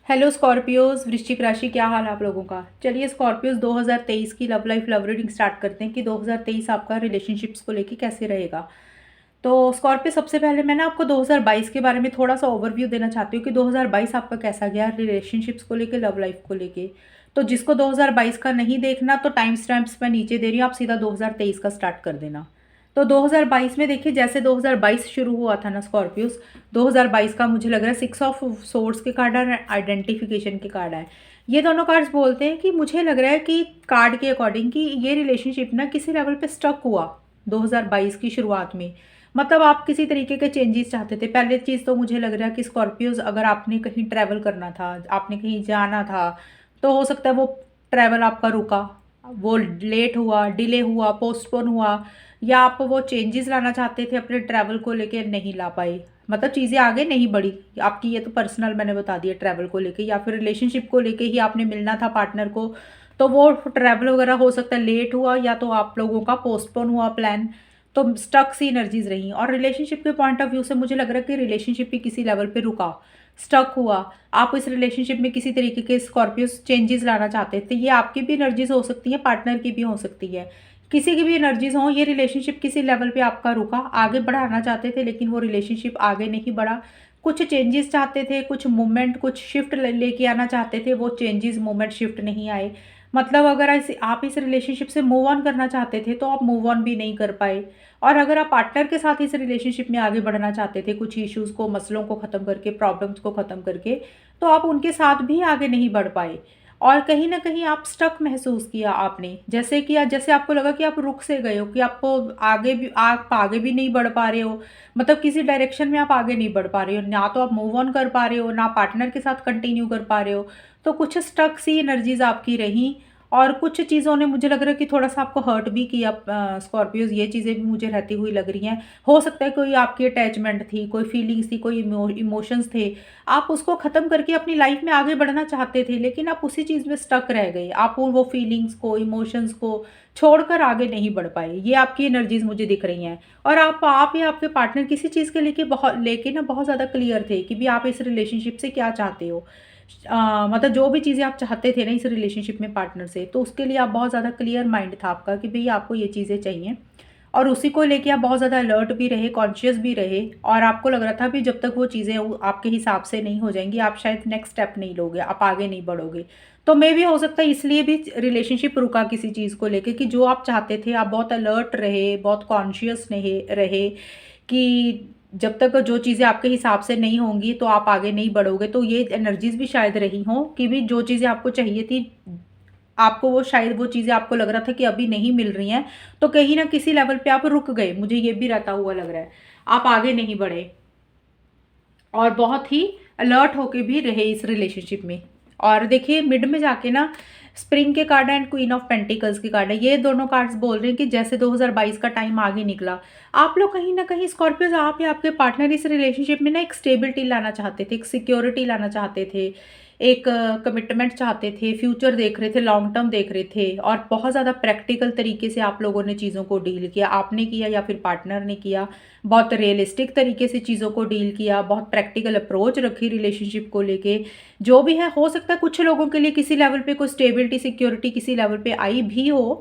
Hello Scorpios, वृश्चिक राशि, क्या हाल है आप लोगों का। चलिए स्कॉर्पियोज 2023 की love life love reading start करते हैं कि 2023 आपका रिलेशनशिप्स को लेके कैसे रहेगा। तो स्कॉर्पियो, सबसे पहले मैं ना आपको 2022 के बारे में थोड़ा सा ओवरव्यू देना चाहती हूँ कि 2022 आपका कैसा गया रिलेशनशिप्स को लेके, लव लाइफ को लेके। तो जिसको 2022 का नहीं देखना तो टाइम स्टैम्प्स मैं नीचे दे रही हूँ, आप सीधा 2023 का स्टार्ट कर देना। तो 2022 में देखिए, जैसे 2022 शुरू हुआ था ना स्कॉर्पियोस, 2022 का मुझे लग रहा है 6 ऑफ सोर्ड्स के कार्ड और आइडेंटिफिकेशन के कार्ड है। ये दोनों कार्ड्स बोलते हैं कि मुझे लग रहा है कि कार्ड के अकॉर्डिंग कि ये रिलेशनशिप ना किसी लेवल पे स्टक हुआ 2022 की शुरुआत में। मतलब आप किसी तरीके के चेंजेस चाहते थे। पहले चीज़ तो मुझे लग रहा है कि स्कॉर्पियोज, अगर आपने कहीं ट्रैवल करना था, आपने कहीं जाना था, तो हो सकता है वो ट्रैवल आपका रुका, वो लेट हुआ, डिले हुआ, पोस्टपोन हुआ, या आप वो चेंजेस लाना चाहते थे अपने ट्रैवल को लेके, नहीं ला पाए। मतलब चीज़ें आगे नहीं बढ़ी आपकी। ये तो पर्सनल मैंने बता दिया, ट्रैवल को लेके या फिर रिलेशनशिप को लेके ही आपने मिलना था पार्टनर को, तो वो ट्रैवल वगैरह हो सकता है लेट हुआ, या तो आप लोगों का पोस्टपोन हुआ प्लान। तो स्टक सी एनर्जीज रही। और रिलेशनशिप के पॉइंट ऑफ व्यू से मुझे लग रहा है कि रिलेशनशिप भी किसी लेवल पे रुका, स्टक हुआ। आप इस रिलेशनशिप में किसी तरीके के स्कॉर्पियो चेंजेस लाना चाहते थे। ये आपकी भी एनर्जीज हो सकती है, पार्टनर की भी हो सकती है, किसी की भी एनर्जीज हो। ये रिलेशनशिप किसी लेवल पे आपका रुका, आगे बढ़ाना चाहते थे लेकिन वो रिलेशनशिप आगे नहीं बढ़ा। कुछ चेंजेस चाहते थे, कुछ मूवमेंट, कुछ शिफ्ट लेके आना चाहते थे, वो चेंजेस मूवमेंट शिफ्ट नहीं आए। मतलब अगर आप इस रिलेशनशिप से मूव ऑन करना चाहते थे तो आप मूव ऑन भी नहीं कर पाए। और अगर आप पार्टनर के साथ इस रिलेशनशिप में आगे बढ़ना चाहते थे, कुछ इश्यूज को, मसलों को ख़त्म करके, प्रॉब्लम्स को ख़त्म करके, तो आप उनके साथ भी आगे नहीं बढ़ पाए। और कहीं ना कहीं आप स्टक महसूस किया आपने, जैसे कि जैसे आपको लगा कि आप रुक से गए हो, कि आपको आप आगे भी नहीं बढ़ पा रहे हो। मतलब किसी डायरेक्शन में आप आगे नहीं बढ़ पा रहे हो, ना तो आप मूव ऑन कर पा रहे हो, ना पार्टनर के साथ कंटिन्यू कर पा रहे हो। तो कुछ स्टक सी एनर्जीज आपकी रही। और कुछ चीज़ों ने मुझे लग रहा है कि थोड़ा सा आपको हर्ट भी किया स्कॉर्पियोज। ये चीज़ें भी मुझे रहती हुई लग रही हैं। हो सकता है कोई आपकी अटैचमेंट थी, कोई फीलिंग्स थी, कोई इमोशंस थे, आप उसको ख़त्म करके अपनी लाइफ में आगे बढ़ना चाहते थे, लेकिन आप उसी चीज़ में स्टक रह गए। आप वो फीलिंग्स को, इमोशंस को छोड़कर आगे नहीं बढ़ पाए। ये आपकी एनर्जीज मुझे दिख रही हैं। और आप या आपके पार्टनर किसी चीज़ के लेके ना बहुत ज़्यादा क्लियर थे कि भी आप इस रिलेशनशिप से क्या चाहते हो। मतलब जो भी चीज़ें आप चाहते थे ना इस रिलेशनशिप में पार्टनर से, तो उसके लिए आप बहुत ज़्यादा क्लियर माइंड था आपका कि भई आपको ये चीज़ें चाहिए। और उसी को लेके आप बहुत ज़्यादा अलर्ट भी रहे, कॉन्शियस भी रहे। और आपको लग रहा था भी जब तक वो चीज़ें आपके हिसाब से नहीं हो जाएँगी, आप शायद नेक्स्ट स्टेप नहीं लोगे, आप आगे नहीं बढ़ोगे। तो मे भी हो सकता है इसलिए भी रिलेशनशिप रुका किसी चीज़ को लेके, कि जो आप चाहते थे, आप बहुत अलर्ट रहे, बहुत कॉन्शियस रहे कि जब तक जो चीज़ें आपके हिसाब से नहीं होंगी तो आप आगे नहीं बढ़ोगे। तो ये एनर्जीज भी शायद रही हों कि भी जो चीज़ें आपको चाहिए थी, आपको वो शायद वो चीज़ें आपको लग रहा था कि अभी नहीं मिल रही हैं, तो कहीं ना किसी लेवल पे आप रुक गए। मुझे ये भी रहता हुआ लग रहा है, आप आगे नहीं बढ़े और बहुत ही अलर्ट होके भी रहे इस रिलेशनशिप में। और देखिए मिड में जाके ना स्प्रिंग के card and queen of pentacles के कार्ड है। ये दोनों कार्ड्स बोल रहे हैं कि जैसे 2022 का टाइम आगे निकला, आप लोग कहीं ना कहीं स्कॉर्पियोज, आप या आपके पार्टनर इस रिलेशनशिप में ना एक स्टेबिलिटी लाना चाहते थे, एक सिक्योरिटी लाना चाहते थे, एक कमिटमेंट चाहते थे, फ्यूचर देख रहे थे, लॉन्ग टर्म देख रहे थे। और बहुत ज़्यादा प्रैक्टिकल तरीके से आप लोगों ने चीज़ों को डील किया, आपने किया या फिर पार्टनर ने किया। बहुत रियलिस्टिक तरीके से चीज़ों को डील किया, बहुत प्रैक्टिकल अप्रोच रखी रिलेशनशिप को लेके। जो भी है, हो सकता है कुछ लोगों के लिए किसी लेवल पे कोई स्टेबिलिटी, सिक्योरिटी किसी लेवल पे आई भी हो,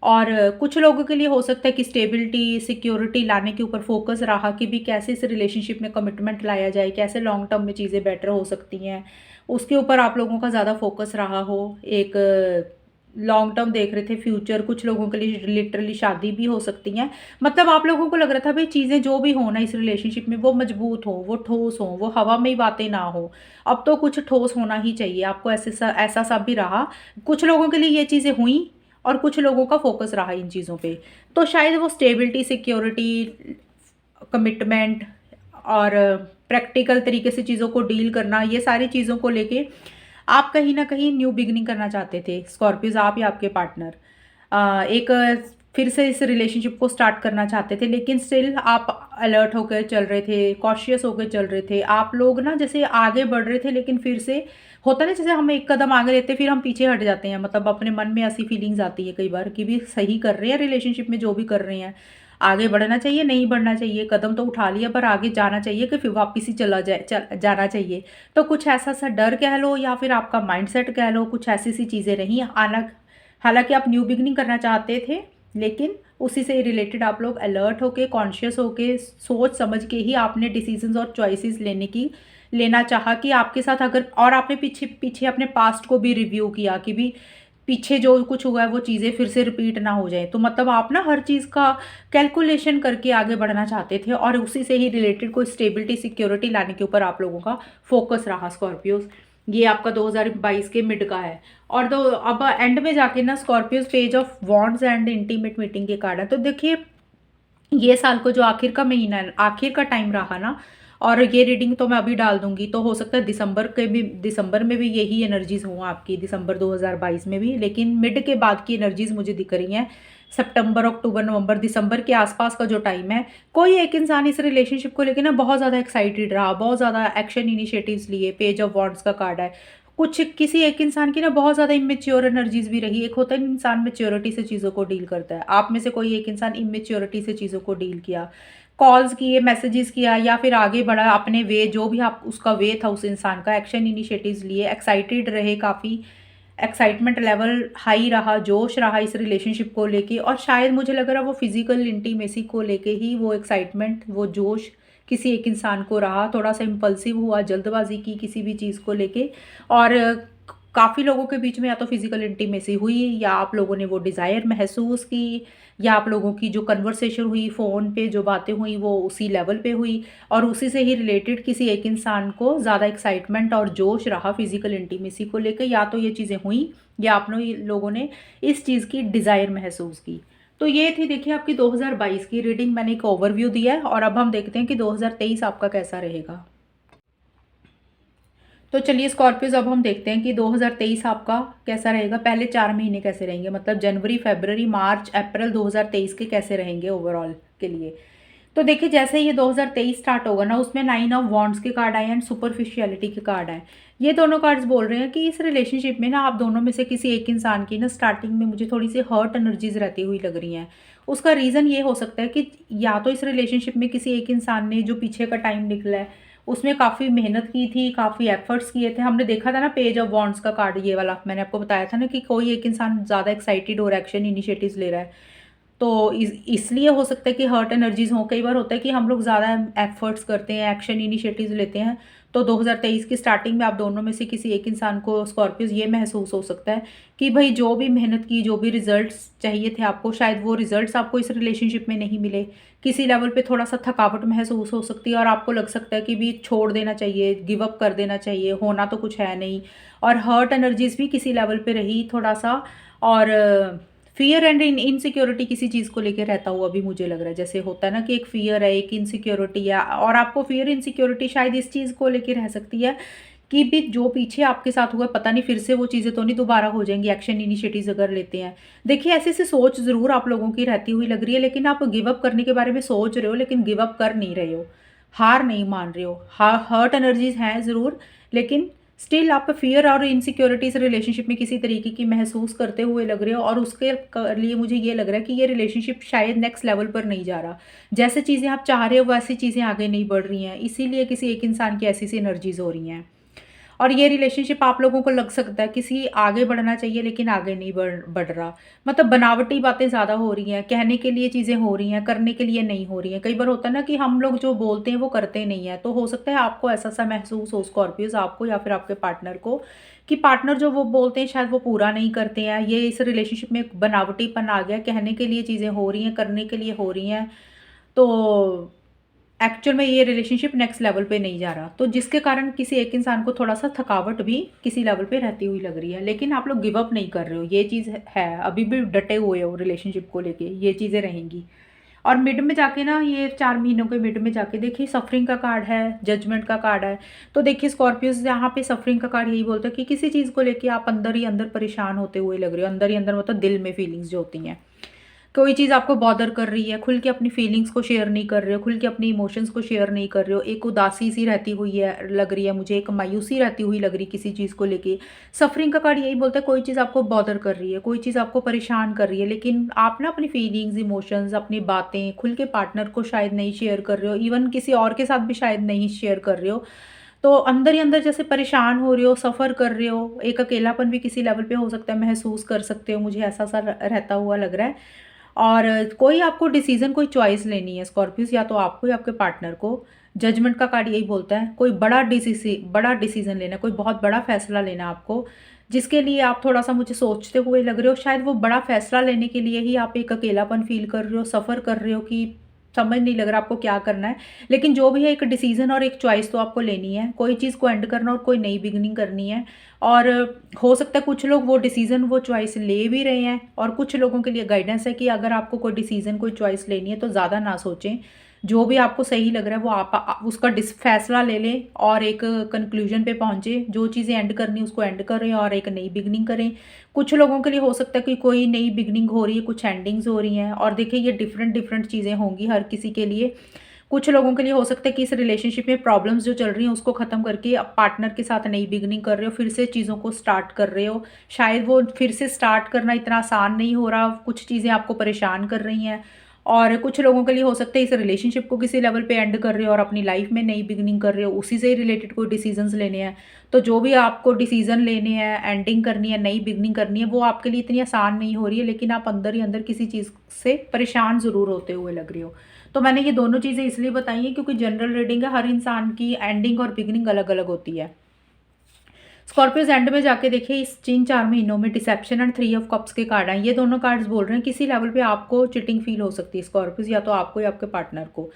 और कुछ लोगों के लिए हो सकता है कि स्टेबिलिटी, सिक्योरिटी लाने के ऊपर फोकस रहा कि भी कैसे इस रिलेशनशिप में कमिटमेंट लाया जाए, कैसे लॉन्ग टर्म में चीज़ें बेटर हो सकती हैं, उसके ऊपर आप लोगों का ज़्यादा फोकस रहा हो। एक लॉन्ग टर्म देख रहे थे, फ्यूचर, कुछ लोगों के लिए लिटरली शादी भी हो सकती हैं। मतलब आप लोगों को लग रहा था भाई चीज़ें जो भी हो ना इस रिलेशनशिप में, वो मजबूत हो, वो ठोस हो, वो हवा में ही बातें ना हो। अब तो कुछ ठोस होना ही चाहिए आपको, ऐसा सा भी रहा। कुछ लोगों के लिए ये चीज़ें हुई और कुछ लोगों का फोकस रहा इन चीज़ों पे। तो शायद वो स्टेबिलिटी, सिक्योरिटी, कमिटमेंट और प्रैक्टिकल तरीके से चीज़ों को डील करना, ये सारी चीज़ों को लेके आप कहीं ना कहीं न्यू बिगनिंग करना चाहते थे स्कॉर्पियोज, आप या आपके पार्टनर। एक फिर से इस रिलेशनशिप को स्टार्ट करना चाहते थे, लेकिन स्टिल आप अलर्ट होकर चल रहे थे, कॉशियस होकर चल रहे थे। आप लोग ना जैसे आगे बढ़ रहे थे, लेकिन फिर से होता ना, जैसे हम एक कदम आगे लेते फिर हम पीछे हट जाते हैं। मतलब अपने मन में ऐसी फीलिंग्स आती है कई बार कि भी सही कर रहे हैं रिलेशनशिप में जो भी कर रहे हैं, आगे बढ़ना चाहिए, नहीं बढ़ना चाहिए, कदम तो उठा लिया पर आगे जाना चाहिए कि फिर वापस ही चला जाए, जाना चाहिए। तो कुछ ऐसा सा डर कह लो या फिर आपका माइंडसेट कह लो, कुछ ऐसी सी चीज़ें रही। हालांकि आप न्यू बिगनिंग करना चाहते थे, लेकिन उसी से रिलेटेड आप लोग अलर्ट होके, कॉन्शियस होके, सोच समझ के ही आपने डिसीजंस और चॉइसेस लेना चाहा कि आपके साथ अगर, और आपने पीछे पीछे अपने पास्ट को भी रिव्यू किया कि भी पीछे जो कुछ हुआ है वो चीज़ें फिर से रिपीट ना हो जाए। तो मतलब आप ना हर चीज़ का कैलकुलेशन करके आगे बढ़ना चाहते थे और उसी से ही रिलेटेड कोई स्टेबिलिटी, सिक्योरिटी लाने के ऊपर आप लोगों का फोकस रहा स्कॉर्पियोज। ये आपका 2022 के मिड का है। और तो अब एंड में जाके ना Scorpios page of wands and intimate meeting के कार्ड है। तो देखिए, ये साल को जो आखिर का महीना है, आखिर का टाइम रहा ना, और ये रीडिंग तो मैं अभी डाल दूंगी, तो हो सकता है दिसंबर में भी यही एनर्जीज हों आपकी, दिसंबर 2022 में भी। लेकिन मिड के बाद की एनर्जीज मुझे दिख रही हैं, सितंबर, अक्टूबर, नवंबर, दिसंबर के आसपास का जो टाइम है, कोई एक इंसान इस रिलेशनशिप को लेकर ना बहुत ज़्यादा एक्साइटेड रहा, बहुत ज़्यादा एक्शन इनिशिएटिव्स लिए। पेज ऑफ वॉन्ड्स का कार्ड है। कुछ किसी एक इंसान की ना बहुत ज़्यादा इमेच्योर एनर्जीज भी रही। एक होता है इंसान मेच्योरिटी से चीज़ों को डील करता है, आप में से कोई एक इंसान इमेच्योरिटी से चीज़ों को डील किया, कॉल्स किए, मैसेजेस किया, या फिर आगे बढ़ा अपने वे, जो भी आप उसका वे था उस इंसान का, एक्शन इनिशिएटिव्स लिए, एक्साइटेड रहे, काफ़ी एक्साइटमेंट लेवल हाई रहा, जोश रहा इस रिलेशनशिप को लेके। और शायद मुझे लग रहा है वो फिजिकल इंटीमेसी को लेके ही वो एक्साइटमेंट, वो जोश किसी एक इंसान को रहा। थोड़ा सा इम्पल्सिव हुआ, जल्दबाजी की किसी भी चीज़ को लेके। और काफ़ी लोगों के बीच में या तो फिजिकल इंटीमेसी हुई, या आप लोगों ने वो डिज़ायर महसूस की, या आप लोगों की जो कन्वर्सेशन हुई फ़ोन पे, जो बातें हुई वो उसी लेवल पे हुई, और उसी से ही रिलेटेड किसी एक इंसान को ज़्यादा एक्साइटमेंट और जोश रहा फिजिकल इंटीमेसी को लेकर। या तो ये चीज़ें हुई, या आप लोगों ने इस चीज़ की डिज़ायर महसूस की। तो ये थी देखिए आपकी 2022 की रीडिंग। मैंने एक ओवरव्यू दिया है, और अब हम देखते हैं कि 2023 आपका कैसा रहेगा। तो चलिए स्कॉर्पियोज, अब हम देखते हैं कि 2023 आपका कैसा रहेगा। पहले 4 महीने कैसे रहेंगे, मतलब जनवरी, फरवरी, मार्च, अप्रैल 2023 के कैसे रहेंगे ओवरऑल के लिए। तो देखिए, जैसे ये 2023 स्टार्ट होगा ना, उसमें 9 ऑफ वॉन्ड्स के कार्ड आए एंड सुपरफिशियलिटी के कार्ड आए। ये दोनों कार्ड्स बोल रहे हैं कि इस रिलेशनशिप में ना आप दोनों में से किसी एक इंसान की ना स्टार्टिंग में मुझे थोड़ी सी हर्ट एनर्जीज रहती हुई लग रही हैं। उसका रीज़न ये हो सकता है कि या तो इस रिलेशनशिप में किसी एक इंसान ने, जो पीछे का टाइम निकला है उसमें काफ़ी मेहनत की थी, काफ़ी एफर्ट्स किए थे। हमने देखा था ना पेज ऑफ वॉन्ड्स का कार्ड, ये वाला मैंने आपको बताया था ना कि कोई एक इंसान ज़्यादा एक्साइटेड और एक्शन इनिशिएटिव्स ले रहा है। तो इसलिए हो सकता है कि हर्ट एनर्जीज हों। कई बार होता है कि हम लोग ज़्यादा एफर्ट्स करते हैं, एक्शन इनिशिएटिव्स लेते हैं। तो 2023 की स्टार्टिंग में आप दोनों में से किसी एक इंसान को, स्कॉर्पियोज, ये महसूस हो सकता है कि भाई जो भी मेहनत की, जो भी रिजल्ट्स चाहिए थे आपको, शायद वो रिजल्ट्स आपको इस रिलेशनशिप में नहीं मिले। किसी लेवल पे थोड़ा सा थकावट महसूस हो सकती है, और आपको लग सकता है कि भी छोड़ देना चाहिए, गिव अप कर देना चाहिए, होना तो कुछ है नहीं। और हर्ट एनर्जीज भी किसी लेवल पे रही थोड़ा सा। और फियर एंड इनसिक्योरिटी किसी चीज़ को लेकर रहता हुआ भी मुझे लग रहा है। जैसे होता है ना कि एक फियर है, एक इनसिक्योरिटी है, और आपको फियर इनसिक्योरिटी शायद इस चीज़ को लेकर रह सकती है कि भी जो पीछे आपके साथ हुआ, पता नहीं फिर से वो चीज़ें तो नहीं दोबारा हो जाएंगी, एक्शन इनिशिएटिव्स अगर लेते हैं। देखिए, ऐसे ऐसे सोच ज़रूर आप लोगों की रहती हुई लग रही है, लेकिन आप गिव अप करने के बारे में सोच रहे हो, लेकिन गिव अप कर नहीं रहे हो, हार नहीं मान रहे हो। हर्ट एनर्जीज हैं ज़रूर, लेकिन स्टिल आप फियर और इनसिक्योरिटी इस रिलेशनशिप में किसी तरीके की महसूस करते हुए लग रहे हो। और उसके लिए मुझे ये लग रहा है कि ये रिलेशनशिप शायद नेक्स्ट लेवल पर नहीं जा रहा। जैसे चीज़ें आप चाह रहे हो वैसी चीज़ें आगे नहीं बढ़ रही हैं, इसीलिए किसी एक इंसान की ऐसी सी एनर्जीज हो रही हैं। और ये रिलेशनशिप आप लोगों को लग सकता है किसी आगे बढ़ना चाहिए, लेकिन आगे नहीं बढ़ रहा। मतलब बनावटी बातें ज़्यादा हो रही हैं, कहने के लिए चीज़ें हो रही हैं, करने के लिए नहीं हो रही हैं। कई बार होता है ना कि हम लोग जो बोलते हैं वो करते नहीं हैं। तो हो सकता है आपको ऐसा सा महसूस हो स्कॉर्पियोज, आपको या फिर आपके पार्टनर को, कि पार्टनर जो वो बोलते हैं शायद वो पूरा नहीं करते हैं। ये इस रिलेशनशिप में एक बनावटीपन आ गया, कहने के लिए चीज़ें हो रही हैं, करने के लिए हो रही हैं। तो एक्चुअल में ये रिलेशनशिप नेक्स्ट लेवल पे नहीं जा रहा, तो जिसके कारण किसी एक इंसान को थोड़ा सा थकावट भी किसी लेवल पे रहती हुई लग रही है। लेकिन आप लोग गिव अप नहीं कर रहे हो, ये चीज़ है, अभी भी डटे हुए हो रिलेशनशिप को लेके, ये चीज़ें रहेंगी। और मिड में जाके ना, ये 4 महीनों के मिड में जाके देखिए सफरिंग का कार्ड है, जजमेंट का कार्ड है। तो देखिए स्कॉर्पियोज, यहाँ पे सफरिंग का कार्ड यही बोलता है कि किसी चीज़ को लेके आप अंदर ही अंदर परेशान होते हुए लग रहे हो, अंदर ही अंदर, मतलब दिल में फीलिंग्स जो होती हैं। कोई चीज़ आपको बॉदर कर रही है, खुल के अपनी फीलिंग्स को शेयर नहीं कर रहे हो, खुल के अपनी इमोशंस को शेयर नहीं कर रहे हो, एक उदासी-सी रहती हुई है लग रही है मुझे, एक मायूसी रहती हुई लग रही है किसी चीज़ को लेके। सफ़रिंग का कार्ड यही बोलता है कोई चीज़ आपको बॉदर कर रही है, कोई चीज़ आपको परेशान कर रही है, लेकिन आप ना अपनी फीलिंग्स, इमोशंस, अपनी बातें खुल के पार्टनर को शायद नहीं शेयर कर रहे हो, इवन किसी और के साथ भी शायद नहीं शेयर कर रहे हो। तो अंदर ही अंदर जैसे परेशान हो रहे हो, सफ़र कर रहे हो, एक अकेलापन भी किसी लेवल पे हो सकता है महसूस कर सकते हो, मुझे ऐसा-सा रहता हुआ लग रहा है। और कोई आपको डिसीज़न, कोई चॉइस लेनी है स्कॉर्पियोज़, या तो आपको या आपके पार्टनर को। जजमेंट का कार्ड यही बोलता है, कोई बड़ा डिसीज़न लेना है, कोई बहुत बड़ा फ़ैसला लेना है आपको, जिसके लिए आप थोड़ा-सा मुझे सोचते हुए लग रहे हो। शायद वो बड़ा फ़ैसला लेने के लिए ही आप एक अकेलापन फ़ील कर रहे हो, सफ़र कर रहे हो कि समझ नहीं लग रहा आपको क्या करना है। लेकिन जो भी है, एक डिसीज़न और एक चॉइस तो आपको लेनी है। कोई चीज़ को एंड करना और कोई नई बिगिनिंग करनी है। और हो सकता है कुछ लोग वो डिसीज़न, वो चॉइस ले भी रहे हैं, और कुछ लोगों के लिए गाइडेंस है कि अगर आपको कोई डिसीज़न, कोई चॉइस लेनी है तो ज़्यादा ना सोचें। जो भी आपको सही लग रहा है वो आप उसका फैसला ले लें और एक कंक्लूजन पे पहुँचे। जो चीज़ें एंड करनी है उसको एंड करें और एक नई बिगिनिंग करें। कुछ लोगों के लिए हो सकता है कि कोई नई बिगिनिंग हो रही है, कुछ एंडिंग्स हो रही हैं, और देखिए ये डिफरेंट डिफरेंट चीज़ें होंगी हर किसी के लिए। कुछ लोगों के लिए हो सकता है कि इस रिलेशनशिप में प्रॉब्लम्स जो चल रही हैं उसको ख़त्म करके अब पार्टनर के साथ नई बिगिनिंग कर रहे हो, फिर से चीज़ों को स्टार्ट कर रहे हो। शायद वो फिर से स्टार्ट करना इतना आसान नहीं हो रहा, कुछ चीज़ें आपको परेशान कर रही हैं। और कुछ लोगों के लिए हो सकता है इस रिलेशनशिप को किसी लेवल पे एंड कर रहे हो और अपनी लाइफ में नई बिगिनिंग कर रहे हो, उसी से ही रिलेटेड कोई डिसीजंस लेने हैं। तो जो भी आपको डिसीजन लेने हैं, एंडिंग करनी है, नई बिगिनिंग करनी है, वो आपके लिए इतनी आसान नहीं हो रही है, लेकिन आप अंदर ही अंदर किसी चीज़ से परेशान ज़रूर होते हुए लग रहे हो। तो मैंने ये दोनों चीज़ें इसलिए बताई हैं क्योंकि जनरल रीडिंग है, हर इंसान की एंडिंग और बिगिनिंग अलग-अलग होती है। स्कॉर्पियोज एंड में जाके देखिए, इस 3-4 महीनों में डिसेप्शन एंड 3 ऑफ कप्स के कार्ड हैं। ये दोनों कार्ड्स बोल रहे हैं किसी लेवल पे आपको चीटिंग फील हो सकती है स्कॉर्पियोज, या तो आपको या आपके पार्टनर को।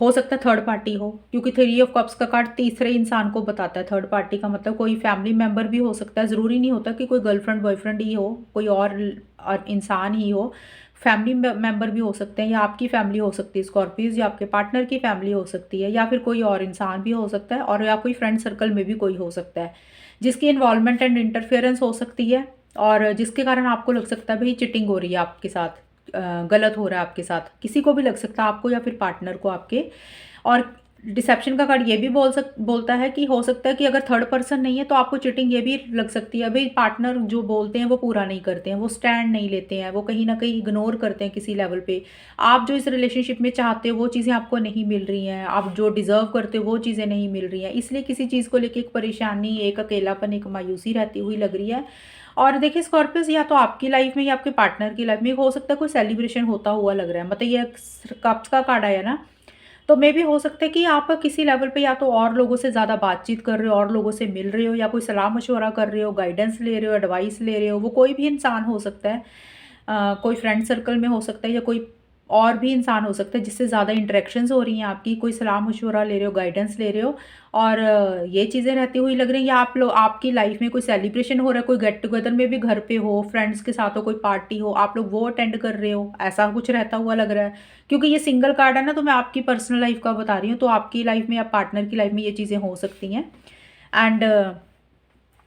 हो सकता है थर्ड पार्टी हो, क्योंकि 3 ऑफ कप्स का कार्ड तीसरे इंसान को बताता है। थर्ड पार्टी का मतलब कोई फैमिली मेंबर भी हो सकता है, ज़रूरी नहीं होता कि कोई गर्लफ्रेंड बॉयफ्रेंड ही हो, कोई और इंसान ही हो। फैमिली मेंबर भी हो सकते हैं, या आपकी फैमिली हो सकती है स्कॉर्पियोज, या आपके पार्टनर की फैमिली हो सकती है, या फिर कोई और इंसान भी हो सकता है, और या कोई फ्रेंड सर्कल में भी कोई हो सकता है जिसकी इन्वॉल्वमेंट एंड इंटरफेरेंस हो सकती है, और जिसके कारण आपको लग सकता है भाई चिटिंग हो रही है आपके साथ, गलत हो रहा है आपके साथ। किसी को भी लग सकता है, आपको या फिर पार्टनर को आपके। और डिसेप्शन का कार्ड ये भी बोलता है कि हो सकता है कि अगर थर्ड पर्सन नहीं है तो आपको चीटिंग ये भी लग सकती है। भाई पार्टनर जो बोलते हैं वो पूरा नहीं करते हैं, वो स्टैंड नहीं लेते हैं, वो कहीं ना कहीं इग्नोर करते हैं किसी लेवल पे। आप जो इस रिलेशनशिप में चाहते हो वो चीज़ें आपको नहीं मिल रही हैं, आप जो डिज़र्व करते हो वो चीज़ें नहीं मिल रही हैं, इसलिए किसी चीज़ को लेकर एक परेशानी, एक अकेलापन, एक मायूसी रहती हुई लग रही है। और देखिए स्कॉर्पियोस, या तो आपकी लाइफ में या आपके पार्टनर की लाइफ में हो सकता है कोई सेलिब्रेशन होता हुआ लग रहा है। मतलब ये कप्स का कार्ड आया ना, तो मे भी हो सकता है कि आप किसी लेवल पे या तो और लोगों से ज़्यादा बातचीत कर रहे हो, और लोगों से मिल रहे हो, या कोई सलाह मशवरा कर रहे हो, गाइडेंस ले रहे हो, एडवाइस ले रहे हो। वो कोई भी इंसान हो सकता है, कोई फ्रेंड सर्कल में हो सकता है, या कोई और भी इंसान हो सकता है जिससे ज़्यादा इंटरेक्शंस हो रही हैं आपकी, कोई सलाह मशवरा ले रहे हो, गाइडेंस ले रहे हो। और ये चीज़ें रहती हुई लग रही हैं, या आप लोग, आपकी लाइफ में कोई सेलिब्रेशन हो रहा है, कोई गेट टुगेदर में भी घर पे हो, फ्रेंड्स के साथ हो, कोई पार्टी हो, आप लोग वो अटेंड कर रहे हो, ऐसा कुछ रहता हुआ लग रहा है। क्योंकि ये सिंगल कार्ड है ना, तो मैं आपकी पर्सनल लाइफ का बता रही हूँ, तो आपकी लाइफ में या पार्टनर की लाइफ में ये चीज़ें हो सकती हैं। एंड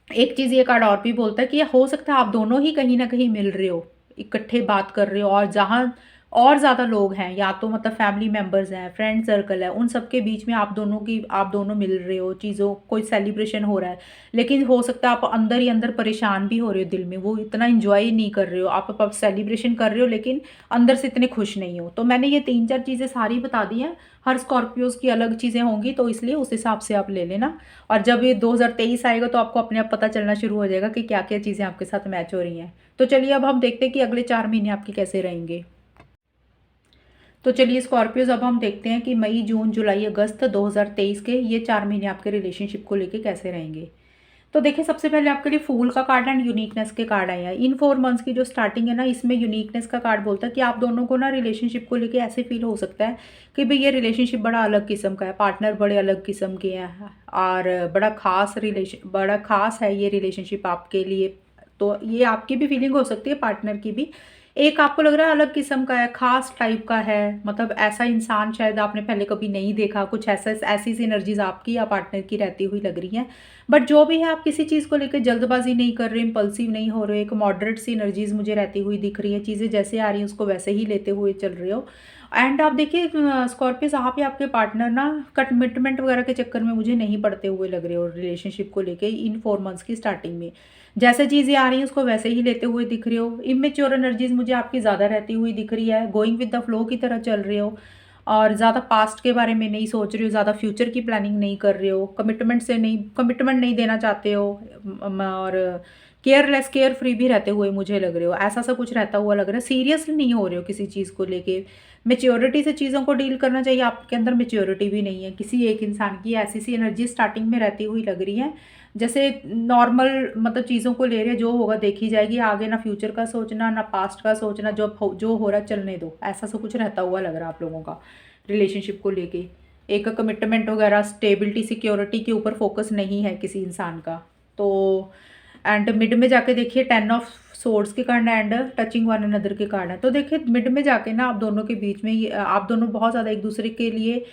एक चीज़ ये कार्ड और भी बोलता है कि ये हो सकता है आप दोनों ही कहीं ना कहीं मिल रहे हो, इकट्ठे बात कर रहे हो, और जहाँ और ज़्यादा लोग हैं, या तो मतलब फैमिली मेंबर्स हैं, फ्रेंड सर्कल है, उन सब के बीच में आप दोनों मिल रहे हो, चीज़ों कोई सेलिब्रेशन हो रहा है। लेकिन हो सकता है आप अंदर ही अंदर परेशान भी हो रहे हो, दिल में वो इतना इंजॉय नहीं कर रहे हो, आप सेलिब्रेशन कर रहे हो लेकिन अंदर से इतने खुश नहीं हो। तो मैंने ये 3-4 चीज़ें सारी बता दी हैं। हर स्कॉर्पियोज की अलग चीज़ें होंगी, तो इसलिए उस हिसाब से आप ले लेना। और जब ये 2023 आएगा तो आपको अपने आप पता चलना शुरू हो जाएगा कि क्या क्या चीज़ें आपके साथ मैच हो रही हैं। तो चलिए अब हम देखते हैं कि अगले 4 महीने आपके कैसे रहेंगे। तो चलिए स्कॉर्पियोज, अब हम देखते हैं कि मई, जून, जुलाई, अगस्त 2023 के ये 4 महीने आपके रिलेशनशिप को लेके कैसे रहेंगे। तो देखिए, सबसे पहले आपके लिए फूल का कार्ड एंड यूनिकनेस के कार्ड आए हैं। इन 4 मंथ्स की जो स्टार्टिंग है ना, इसमें यूनिकनेस का कार्ड बोलता है कि आप दोनों को ना रिलेशनशिप को लेके ऐसे फील हो सकता है कि भाई ये रिलेशनशिप बड़ा अलग किस्म का है, पार्टनर बड़े अलग किस्म के हैं, और बड़ा खास है ये रिलेशनशिप आपके लिए। तो ये आपकी भी फीलिंग हो सकती है, पार्टनर की भी, एक आपको लग रहा है अलग किस्म का है, ख़ास टाइप का है, मतलब ऐसा इंसान शायद आपने पहले कभी नहीं देखा, कुछ ऐसा ऐसी सी एनर्जीज़ आपकी या पार्टनर की रहती हुई लग रही हैं। बट जो भी है, आप किसी चीज़ को लेके जल्दबाज़ी नहीं कर रहे, इम्पल्सिव नहीं हो रहे, एक मॉडरेट सी एनर्जीज़ मुझे रहती हुई दिख रही है, चीज़ें जैसे आ रही हैं उसको वैसे ही लेते हुए चल रहे हो। एंड आप देखिए स्कॉर्पियोज़, आप या आपके पार्टनर ना कमिटमेंट वगैरह के चक्कर में मुझे नहीं पड़ते हुए लग रहे हो रिलेशनशिप को लेके इन 4 मंथ्स की स्टार्टिंग में। जैसे चीज़ें आ रही हैं उसको वैसे ही लेते हुए दिख रहे हो। इमेच्योर एनर्जीज़ मुझे आपकी ज़्यादा रहती हुई दिख रही है, गोइंग विद द फ्लो की तरह चल रहे हो और ज़्यादा पास्ट के बारे में नहीं सोच रहे हो, ज़्यादा फ्यूचर की प्लानिंग नहीं कर रहे हो, कमिटमेंट नहीं देना चाहते हो और केयरलेस, केयर फ्री भी रहते हुए मुझे लग रहे हो। ऐसा सा कुछ रहता हुआ लग रहा है, सीरियस नहीं हो रहे हो किसी चीज़ को लेके। मैच्योरिटी से चीज़ों को डील करना चाहिए, आपके अंदर मैच्योरिटी भी नहीं है। किसी एक इंसान की ऐसी सी एनर्जी स्टार्टिंग में रहती हुई लग रही है, जैसे नॉर्मल मतलब चीज़ों को ले रहे, जो होगा देखी जाएगी, आगे ना फ्यूचर का सोचना ना पास्ट का सोचना, जो हो रहा है चलने दो, ऐसा सब कुछ रहता हुआ लग रहा है आप लोगों का रिलेशनशिप को लेके। एक कमिटमेंट वगैरह, स्टेबिलिटी, सिक्योरिटी के ऊपर फोकस नहीं है किसी इंसान का। तो एंड मिड में जाके देखिए 10 ऑफ सोर्ड्स के card and touching one another के कार्ड है। तो देखिए मिड में जाके ना आप दोनों के बीच में आप दोनों बहुत ज़्यादा एक दूसरे के लिए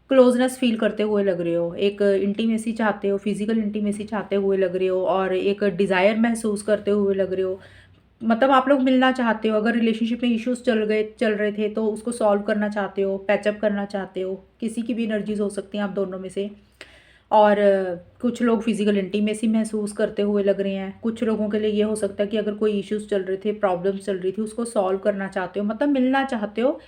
क्लोजनेस फील करते हुए लग रहे हो, एक इंटीमेसी चाहते हो, फिजिकल इंटीमेसी चाहते हुए लग रहे हो और एक डिज़ायर महसूस करते हुए लग रहे हो। मतलब आप लोग मिलना चाहते हो, अगर रिलेशनशिप में इश्यूज चल रहे थे तो उसको सॉल्व करना चाहते हो, पैचअप करना चाहते हो। किसी की भी एनर्जीज हो सकती हैं आप दोनों में से। और कुछ लोग फिजिकल इंटीमेसी महसूस करते हुए लग रहे हैं। कुछ लोगों के लिए ये हो सकता है कि अगर कोई इश्यूज चल रहे थे, प्रॉब्लम्स चल रही थी, उसको सॉल्व करना चाहते हो, मतलब मिलना चाहते हो,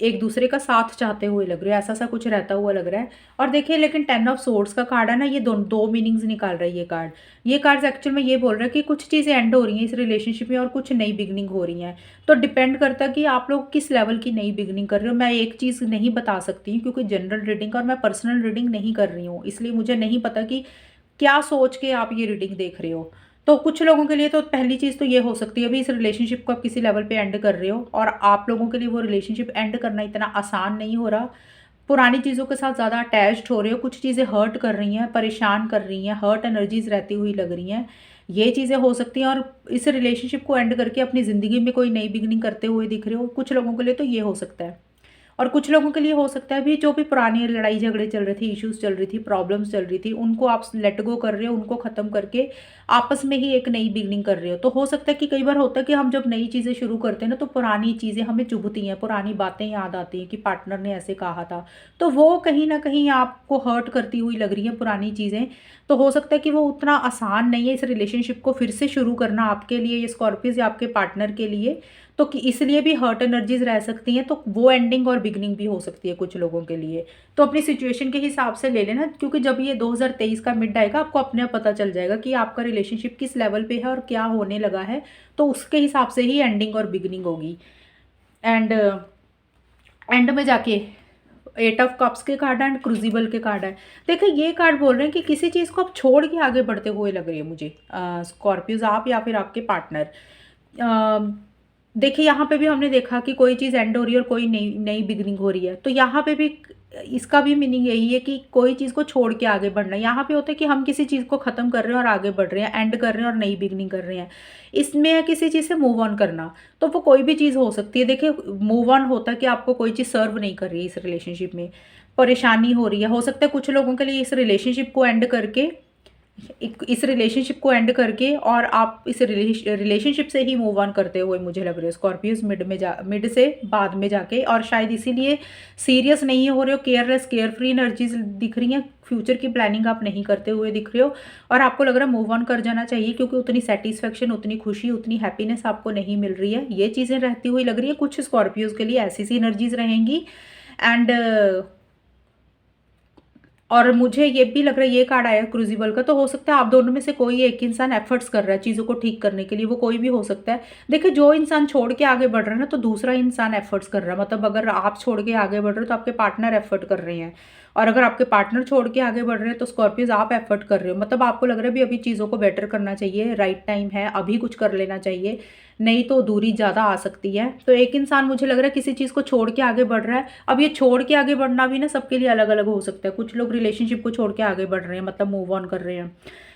एक दूसरे का साथ चाहते हुए लग रहे हो, ऐसा सा कुछ रहता हुआ लग रहा है। और देखिए लेकिन 10 ऑफ सोर्ड्स का कार्ड है ना, ये दो मीनिंग्स निकाल रहा है ये कार्ड। ये कार्ड्स एक्चुअल में ये बोल रहा है कि कुछ चीज़ें एंड हो रही हैं इस रिलेशनशिप में और कुछ नई बिगनिंग हो रही हैं। तो डिपेंड करता है कि आप लोग किस लेवल की नई बिगनिंग कर रहे हो। मैं एक चीज़ नहीं बता सकती हूँ क्योंकि जनरल रीडिंग और मैं पर्सनल रीडिंग नहीं कर रही हूँ, इसलिए मुझे नहीं पता कि क्या सोच के आप ये रीडिंग देख रहे हो। तो कुछ लोगों के लिए तो पहली चीज़ तो ये हो सकती है, अभी इस रिलेशनशिप को आप किसी लेवल पे एंड कर रहे हो और आप लोगों के लिए वो रिलेशनशिप एंड करना इतना आसान नहीं हो रहा। पुरानी चीज़ों के साथ ज़्यादा अटैच्ड हो रहे हो, कुछ चीज़ें हर्ट कर रही हैं, परेशान कर रही हैं, हर्ट एनर्जीज़ रहती हुई लग रही हैं। ये चीज़ें हो सकती हैं और इस रिलेशनशिप को एंड करके अपनी ज़िंदगी में कोई नई बिगिनिंग करते हुए दिख रहे हो। कुछ लोगों के लिए तो ये हो सकता है। और कुछ लोगों के लिए हो सकता है भी जो भी पुरानी लड़ाई झगड़े चल रहे थे, इश्यूज चल रही थी, प्रॉब्लम्स चल रही थी, उनको आप लेट गो कर रहे हो, उनको ख़त्म करके आपस में ही एक नई बिगनिंग कर रहे हो। तो हो सकता है कि कई बार होता है कि हम जब नई चीज़ें शुरू करते हैं ना, तो पुरानी चीज़ें हमें चुभती हैं, पुरानी बातें याद आती हैं कि पार्टनर ने ऐसे कहा था, तो वो कहीं ना कहीं आपको हर्ट करती हुई लग रही है पुरानी चीज़ें। तो हो सकता है कि वो उतना आसान नहीं है इस रिलेशनशिप को फिर से शुरू करना आपके लिए, ये स्कॉर्पियोज या आपके पार्टनर के लिए। तो कि इसलिए भी हर्ट एनर्जीज रह सकती हैं, तो वो एंडिंग और बिगनिंग भी हो सकती है कुछ लोगों के लिए। तो अपनी सिचुएशन के हिसाब से ले लेना, क्योंकि जब ये 2023 का मिड आएगा आपको अपने आप पता चल जाएगा कि आपका रिलेशनशिप किस लेवल पे है और क्या होने लगा है। तो उसके हिसाब से ही एंडिंग और बिगनिंग होगी। एंड एंड में जाके 8 ऑफ कप्स के कार्ड एंड क्रूजिबल के कार्ड है। देखिए ये कार्ड बोल रहे हैं कि किसी चीज़ को आप छोड़ के आगे बढ़ते हुए लग रही है मुझे, स्कॉर्पियोज आप या फिर आपके पार्टनर। देखिए यहाँ पे भी हमने देखा कि कोई चीज़ एंड हो रही है और कोई नई नई बिगनिंग हो रही है, तो यहाँ पे भी इसका भी मीनिंग यही है कि कोई चीज़ को छोड़ के आगे बढ़ना। यहाँ पे होता है कि हम किसी चीज़ को ख़त्म कर रहे हैं और आगे बढ़ रहे हैं, एंड कर रहे हैं और नई बिगनिंग कर रहे हैं। इसमें है किसी चीज़ से मूव ऑन करना, तो वो कोई भी चीज़ हो सकती है। देखिए मूव ऑन होता है कि आपको कोई चीज़ सर्व नहीं कर रही है इस रिलेशनशिप में, परेशानी हो रही है। हो सकता है कुछ लोगों के लिए इस रिलेशनशिप को एंड करके, इस रिलेशनशिप को एंड करके और आप इस रिलेशनशिप से ही मूव ऑन करते हुए मुझे लग रहे हो स्कॉर्पियोज मिड से बाद में जाके। और शायद इसीलिए सीरियस नहीं हो रहे हो, केयरलेस, केयर फ्री एनर्जीज दिख रही हैं, फ्यूचर की प्लानिंग आप नहीं करते हुए दिख रहे हो और आपको लग रहा है मूव ऑन कर जाना चाहिए, क्योंकि उतनी सेटिस्फेक्शन, उतनी खुशी, उतनी हैप्पीनेस आपको नहीं मिल रही है। ये चीज़ें रहती हुई लग रही है कुछ स्कॉर्पियोज के लिए, ऐसी सी एनर्जीज रहेंगी। एंड और मुझे ये भी लग रहा है, ये कार्ड आया क्रूजिबल का, तो हो सकता है आप दोनों में से कोई एक इंसान एफर्ट्स कर रहा है चीज़ों को ठीक करने के लिए, वो कोई भी हो सकता है। देखिए जो इंसान छोड़ के आगे बढ़ रहा है ना, तो दूसरा इंसान एफर्ट्स कर रहा है। मतलब अगर आप छोड़ के आगे बढ़ रहे हो तो आपके पार्टनर एफर्ट कर रहे हैं, और अगर आपके पार्टनर छोड़ के आगे बढ़ रहे हैं तो स्कॉर्पियोज आप एफर्ट कर रहे हो। मतलब आपको लग रहा है भी अभी चीज़ों को बेटर करना चाहिए, राइट टाइम है, अभी कुछ कर लेना चाहिए, नहीं तो दूरी ज़्यादा आ सकती है। तो एक इंसान मुझे लग रहा है किसी चीज़ को छोड़ के आगे बढ़ रहा है। अब ये छोड़ के आगे बढ़ना भी ना सबके लिए अलग अलग हो सकता है। कुछ लोग रिलेशनशिप को छोड़ के आगे बढ़ रहे हैं, मतलब मूव ऑन कर रहे हैं।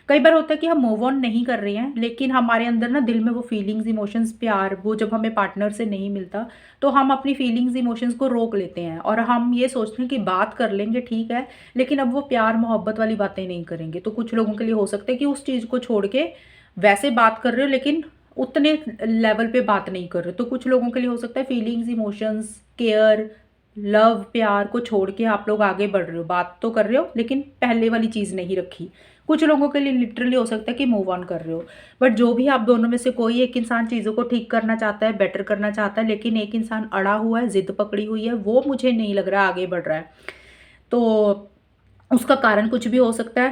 कई बार होता है कि हम मूव ऑन नहीं कर रहे हैं, लेकिन हमारे अंदर ना दिल में वो फीलिंग्स, इमोशंस, प्यार, वो जब हमें पार्टनर से नहीं मिलता, तो हम अपनी फीलिंग्स, इमोशंस को रोक लेते हैं और हम ये सोचते हैं कि बात कर लेंगे, ठीक है, लेकिन अब वो प्यार, मोहब्बत वाली बातें नहीं करेंगे। तो कुछ लोगों के लिए हो सकता है कि उस चीज़ को छोड़ के वैसे बात कर रहे हो, लेकिन उतने लेवल पे बात नहीं कर रहे हो। तो कुछ लोगों के लिए हो सकता है फीलिंग्स, इमोशंस, केयर, लव, प्यार को छोड़ के आप लोग आगे बढ़ रहे हो, बात तो कर रहे हो लेकिन पहले वाली चीज़ नहीं रखी। कुछ लोगों के लिए लिटरली हो सकता है कि मूव ऑन कर रहे हो। बट जो भी आप दोनों में से कोई एक इंसान चीज़ों को ठीक करना चाहता है, बेटर करना चाहता है, लेकिन एक इंसान अड़ा हुआ है, ज़िद पकड़ी हुई है, वो मुझे नहीं लग रहा आगे बढ़ रहा है। तो उसका कारण कुछ भी हो सकता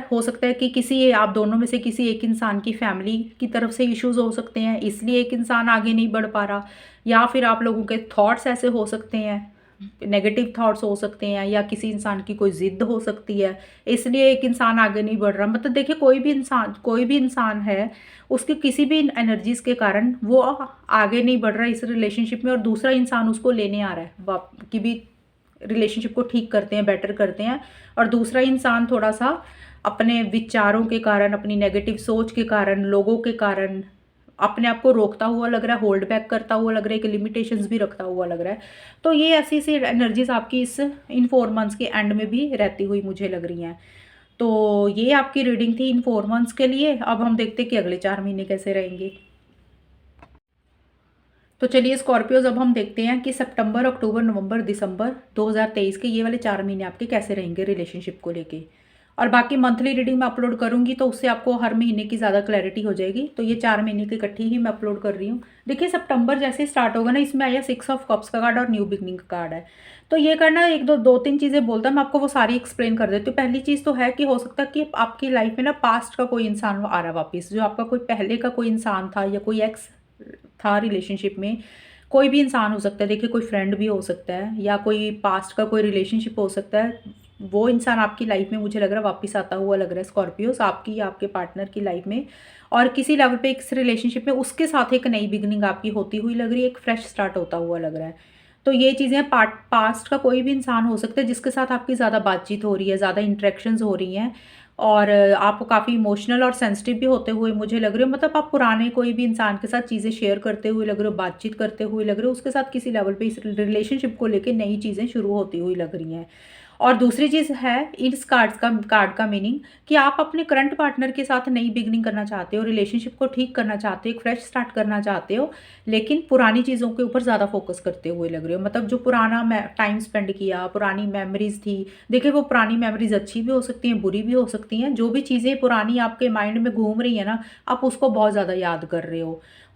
है कि किसी आप दोनों में से किसी एक इंसान की फैमिली की तरफ से इश्यूज़ हो सकते हैं, इसलिए एक इंसान आगे नहीं बढ़ पा रहा, या फिर आप लोगों के थॉट्स ऐसे हो सकते हैं, नेगेटिव थॉट्स हो सकते हैं, या किसी इंसान की कोई ज़िद हो सकती है, इसलिए एक इंसान आगे नहीं बढ़ रहा। मतलब देखिए, कोई भी इंसान है, उसके किसी भी एनर्जीज़ के कारण वो आगे नहीं बढ़ रहा है इस रिलेशनशिप में, और दूसरा इंसान उसको लेने आ रहा है, कि भी रिलेशनशिप को ठीक करते हैं, बेटर करते हैं, और दूसरा इंसान थोड़ा-सा अपने विचारों के कारण, अपनी नेगेटिव सोच के कारण, लोगों के कारण अपने आप को रोकता हुआ लग रहा है, होल्ड बैक करता हुआ लग रहा है, एक लिमिटेशंस भी रखता हुआ लग रहा है। तो ये ऐसी-ऐसी एनर्जीज़ आपकी इन 4 मंथ्स के एंड में भी रहती हुई मुझे लग रही हैं। तो ये आपकी रीडिंग थी इन 4 मंथ्स के लिए। अब हम देखते हैं कि अगले 4 महीने कैसे रहेंगे। तो चलिए स्कॉर्पियोज़, अब हम देखते हैं कि सितंबर, अक्टूबर, नवंबर, दिसंबर 2023 के ये वाले 4 महीने आपके कैसे रहेंगे रिलेशनशिप को लेके। और बाकी मंथली रीडिंग मैं अपलोड करूँगी, तो उससे आपको हर महीने की ज़्यादा क्लैरिटी हो जाएगी। तो ये 4 महीने की इकट्ठी ही मैं अपलोड कर रही हूँ। देखिए, सितंबर जैसे ही स्टार्ट होगा ना, इसमें आया 6 ऑफ कप्स का कार्ड और न्यू बिगनिंग का कार्ड है। तो ये कार्ड ना 2-3 चीज़ें बोलता है, मैं आपको वो सारी एक्सप्लेन कर देती हूँ। पहली चीज़ तो है कि हो सकता है कि आपकी लाइफ में ना पास्ट का कोई इंसान आ रहा है वापस, जो आपका कोई पहले का कोई इंसान था, या कोई एक्स था रिलेशनशिप में। कोई भी इंसान हो सकता है, देखिए कोई फ्रेंड भी हो सकता है, या कोई पास्ट का कोई रिलेशनशिप हो सकता है। वो इंसान आपकी लाइफ में मुझे लग रहा है वापस आता हुआ लग रहा है स्कॉर्पियोस, आपकी या आपके पार्टनर की लाइफ में। और किसी लेवल पे इस रिलेशनशिप में उसके साथ एक नई बिगनिंग आपकी होती हुई लग रही है, एक फ्रेश स्टार्ट होता हुआ लग रहा है। तो ये चीज़ें पास्ट का कोई भी इंसान हो सकता है जिसके साथ आपकी ज़्यादा बातचीत हो रही है, ज़्यादा इंटरेक्शंस हो रही हैं, और आप काफ़ी इमोशनल और सेंसिटिव भी होते हुए मुझे लग रहे हो। मतलब आप पुराने कोई भी इंसान के साथ चीज़ें शेयर करते हुए लग रहे हो, बातचीत करते हुए लग रहे हो, उसके साथ किसी लेवल पे इस रिलेशनशिप को लेके नई चीज़ें शुरू होती हुई लग रही हैं। और दूसरी चीज़ है इस कार्ड का मीनिंग, कि आप अपने करंट पार्टनर के साथ नई बिगनिंग करना चाहते हो, रिलेशनशिप को ठीक करना चाहते हो, एक फ्रेश स्टार्ट करना चाहते हो, लेकिन पुरानी चीज़ों के ऊपर ज़्यादा फोकस करते हुए लग रहे हो। मतलब जो पुराना टाइम स्पेंड किया, पुरानी मेमोरीज थी, देखिए वो पुरानी मेमोरीज अच्छी भी हो सकती हैं, बुरी भी हो सकती हैं। जो भी चीज़ें पुरानी आपके माइंड में घूम रही है ना, आप उसको बहुत ज़्यादा याद कर रहे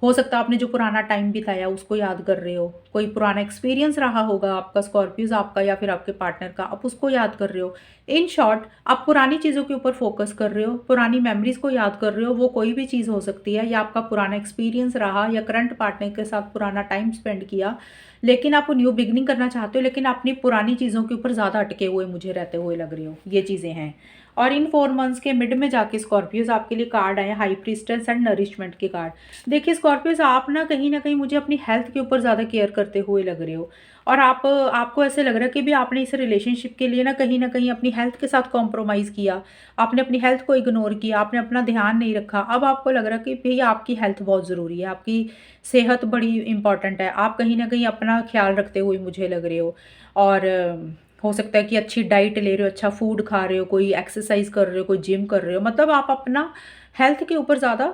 हो सकता है आपने जो पुराना टाइम बिताया उसको याद कर रहे हो, कोई पुराना एक्सपीरियंस रहा होगा आपका स्कॉर्पियोज, आपका या फिर आपके पार्टनर का, आप उसको याद कर रहे हो। इन शॉर्ट, आप पुरानी चीज़ों के ऊपर फोकस कर रहे हो, पुरानी मेमोरीज को याद कर रहे हो। वो कोई भी चीज़ हो सकती है, या आपका पुराना एक्सपीरियंस रहा, या करंट पार्टनर के साथ पुराना टाइम स्पेंड किया, लेकिन आप न्यू बिगनिंग करना चाहते हो, लेकिन अपनी पुरानी चीज़ों के ऊपर ज़्यादा अटके हुए मुझे रहते हुए लग रहे हो। ये चीज़ें हैं। और इन 4 मंथ्स के मिड में जाके स्कॉर्पियोज आपके लिए कार्ड आए हाई प्रीस्टेस एंड नरिशमेंट के कार्ड। देखिए स्कॉर्पियोज, आप ना कहीं मुझे अपनी हेल्थ के ऊपर ज़्यादा केयर करते हुए लग रहे हो, और आपको ऐसे लग रहा है कि भी आपने इस रिलेशनशिप के लिए ना कहीं अपनी हेल्थ के साथ कॉम्प्रोमाइज़ किया, आपने अपनी हेल्थ को इग्नोर किया, आपने अपना ध्यान नहीं रखा। अब आपको लग रहा है कि भैया आपकी हेल्थ बहुत ज़रूरी है, आपकी सेहत बड़ी इंपॉर्टेंट है, आप कहीं ना कहीं अपना ख्याल रखते हुए मुझे लग रहे हो। और हो सकता है कि अच्छी डाइट ले रहे हो, अच्छा फूड खा रहे हो, कोई एक्सरसाइज कर रहे हो, कोई जिम कर रहे हो, मतलब आप अपना हेल्थ के ऊपर ज़्यादा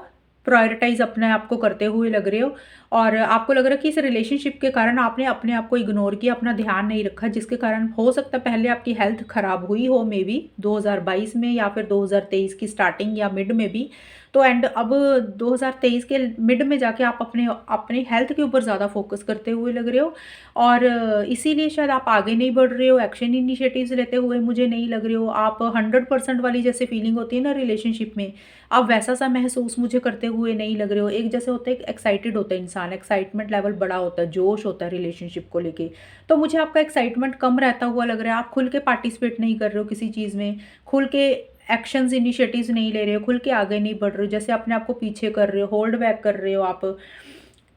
प्रायोरिटाइज अपने आप को करते हुए लग रहे हो। और आपको लग रहा है कि इस रिलेशनशिप के कारण आपने अपने आप को इग्नोर किया, अपना ध्यान नहीं रखा, जिसके कारण हो सकता है पहले आपकी हेल्थ खराब हुई हो, मे बी 2022 में, या फिर 2023 की स्टार्टिंग या मिड में भी। तो एंड अब 2023 के मिड में जाके आप अपने अपने हेल्थ के ऊपर ज़्यादा फोकस करते हुए लग रहे हो, और इसीलिए शायद आप आगे नहीं बढ़ रहे हो, एक्शन इनिशिएटिव्स लेते हुए मुझे नहीं लग रहे हो। आप 100% वाली जैसे फीलिंग होती है ना रिलेशनशिप में, आप वैसा सा महसूस मुझे करते हुए नहीं लग रहे हो। एक जैसे होता है, एक्साइटेड होता है इंसान, एक्साइटमेंट लेवल बड़ा होता है, जोश होता है रिलेशनशिप को लेके, तो मुझे आपका एक्साइटमेंट कम रहता हुआ लग रहा है। आप खुल के पार्टिसिपेट नहीं कर रहे हो किसी चीज़ में, खुल के एक्शंस इनिशिएटिव्स नहीं ले रहे हो, खुल के आगे नहीं बढ़ रहे हो, जैसे अपने आप को पीछे कर रहे हो, होल्ड बैक कर रहे हो आप।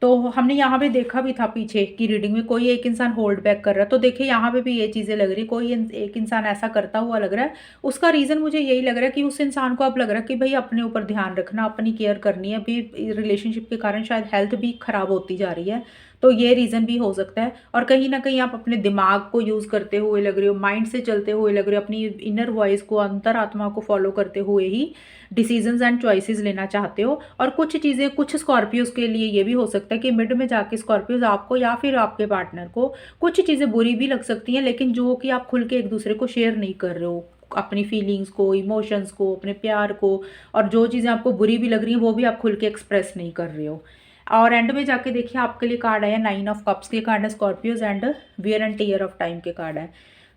तो हमने यहाँ पे देखा भी था पीछे की रीडिंग में कोई एक इंसान होल्ड बैक कर रहा है, तो देखिए यहाँ पे भी ये चीज़ें लग रही, कोई एक इंसान ऐसा करता हुआ लग रहा है। उसका रीज़न मुझे यही लग रहा है कि उस इंसान को अब लग रहा है कि भाई अपने ऊपर ध्यान रखना, अपनी केयर करनी है। अभी रिलेशनशिप के कारण शायद हेल्थ भी खराब होती जा रही है, तो ये रीज़न भी हो सकता है। और कहीं न कहीं आप अपने दिमाग को यूज़ करते हुए लग रहे हो, माइंड से चलते हुए लग रहे हो, अपनी इनर वॉइस को, अंतरात्मा को फॉलो करते हुए ही डिसीजंस एंड चॉइसेस लेना चाहते हो। और कुछ चीज़ें कुछ स्कॉर्पियोज़ के लिए ये भी हो सकता है कि मिड में जाके स्कॉर्पियोज़ आपको या फिर आपके पार्टनर को कुछ चीज़ें बुरी भी लग सकती हैं, लेकिन जो कि आप खुल के एक दूसरे को शेयर नहीं कर रहे हो, अपनी फीलिंग्स को, इमोशंस को, अपने प्यार को। और जो चीज़ें आपको बुरी भी लग रही हैं वो भी आप खुल के एक्सप्रेस नहीं कर रहे हो। और एंड में जाके देखिए आपके लिए कार्ड आया 9 ऑफ कप्स के कार्ड है, Scorpios and wear and tear of time के कार्ड है।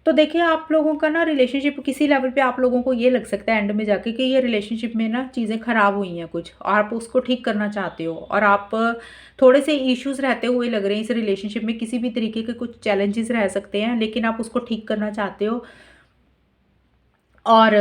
तो देखिए आप लोगों का ना रिलेशनशिप किसी लेवल पे आप लोगों को ये लग सकता है एंड में जाके कि ये रिलेशनशिप में ना चीज़ें खराब हुई हैं कुछ, और आप उसको ठीक करना चाहते हो। और आप थोड़े से इश्यूज रहते हुए लग रहे हैं इस रिलेशनशिप में, किसी भी तरीके के कुछ चैलेंजेस रह सकते हैं, लेकिन आप उसको ठीक करना चाहते हो। और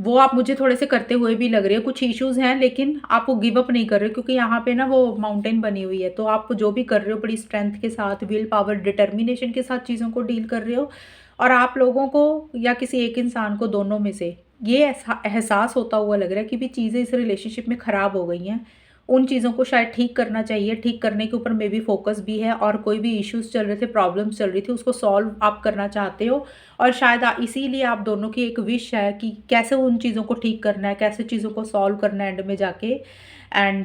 वो आप मुझे थोड़े से करते हुए भी लग रहे हो, कुछ इश्यूज़ हैं लेकिन आप वो गिव अप नहीं कर रहे हो, क्योंकि यहाँ पे ना वो माउंटेन बनी हुई है। तो आप जो भी कर रहे हो बड़ी स्ट्रेंथ के साथ, विल पावर, डिटर्मिनेशन के साथ चीज़ों को डील कर रहे हो। और आप लोगों को या किसी एक इंसान को, दोनों में से ये एहसास होता हुआ लग रहा है कि भी चीज़ें इस रिलेशनशिप में ख़राब हो गई हैं। उन चीज़ों को शायद ठीक करना चाहिए, ठीक करने के ऊपर मे बी फोकस भी है। और कोई भी इश्यूज़ चल रहे थे, प्रॉब्लम्स चल रही थी, उसको सॉल्व आप करना चाहते हो। और शायद इसीलिए आप दोनों की एक विश है कि कैसे उन चीज़ों को ठीक करना है, कैसे चीज़ों को सॉल्व करना है एंड में जाके। एंड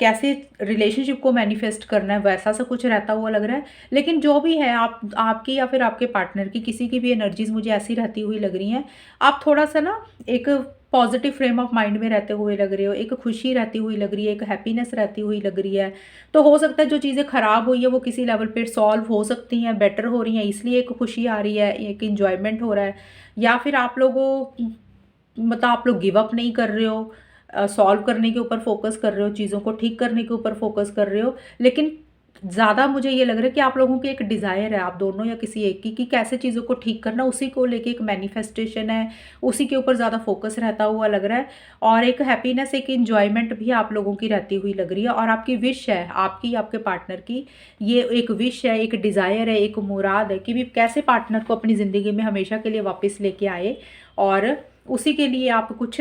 कैसे रिलेशनशिप को मैनिफेस्ट करना है, वैसा सा कुछ रहता हुआ लग रहा है। लेकिन जो भी है, आप आपकी या फिर आपके पार्टनर की किसी की भी एनर्जीज मुझे ऐसी रहती हुई लग रही हैं। आप थोड़ा सा ना एक पॉजिटिव फ्रेम ऑफ माइंड में रहते हुए लग रहे हो, एक खुशी रहती हुई लग रही है, एक हैप्पीनेस रहती हुई लग रही है। तो हो सकता है जो चीज़ें खराब हुई है वो किसी लेवल पे सॉल्व हो सकती हैं, बेटर हो रही हैं, इसलिए एक खुशी आ रही है, एक इंजॉयमेंट हो रहा है। या फिर आप लोगों मतलब आप लोग गिव अप नहीं कर रहे हो, सॉल्व करने के ऊपर फोकस कर रहे हो, चीज़ों को ठीक करने के ऊपर फोकस कर रहे हो। लेकिन ज़्यादा मुझे ये लग रहा है कि आप लोगों की एक डिज़ायर है, आप दोनों या किसी एक की, कि कैसे चीज़ों को ठीक करना, उसी को लेके एक मैनिफेस्टेशन है, उसी के ऊपर ज़्यादा फोकस रहता हुआ लग रहा है। और एक हैप्पीनेस, एक एन्जॉयमेंट भी आप लोगों की रहती हुई लग रही है। और आपकी विश है, आपकी, आपके पार्टनर की, ये एक विश है, एक डिज़ायर है, एक मुराद है कि भी कैसे पार्टनर को अपनी ज़िंदगी में हमेशा के लिए वापस लेके आए। और उसी के लिए आप कुछ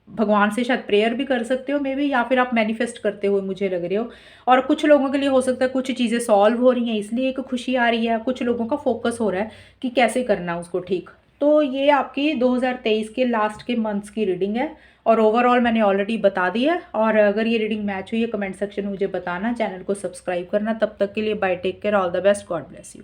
भगवान से शायद प्रेयर भी कर सकते हो मे बी, या फिर आप मैनिफेस्ट करते हुए मुझे लग रहे हो। और कुछ लोगों के लिए हो सकता है कुछ चीज़ें सॉल्व हो रही हैं, इसलिए एक खुशी आ रही है। कुछ लोगों का फोकस हो रहा है कि कैसे करना है उसको ठीक। तो ये आपकी 2023 के लास्ट के मंथ्स की रीडिंग है। और ओवरऑल मैंने ऑलरेडी बता दी है। और अगर ये रीडिंग मैच हुई है, कमेंट सेक्शन में मुझे बताना, चैनल को सब्सक्राइब करना। तब तक के लिए bye, take care, all the best, God bless you.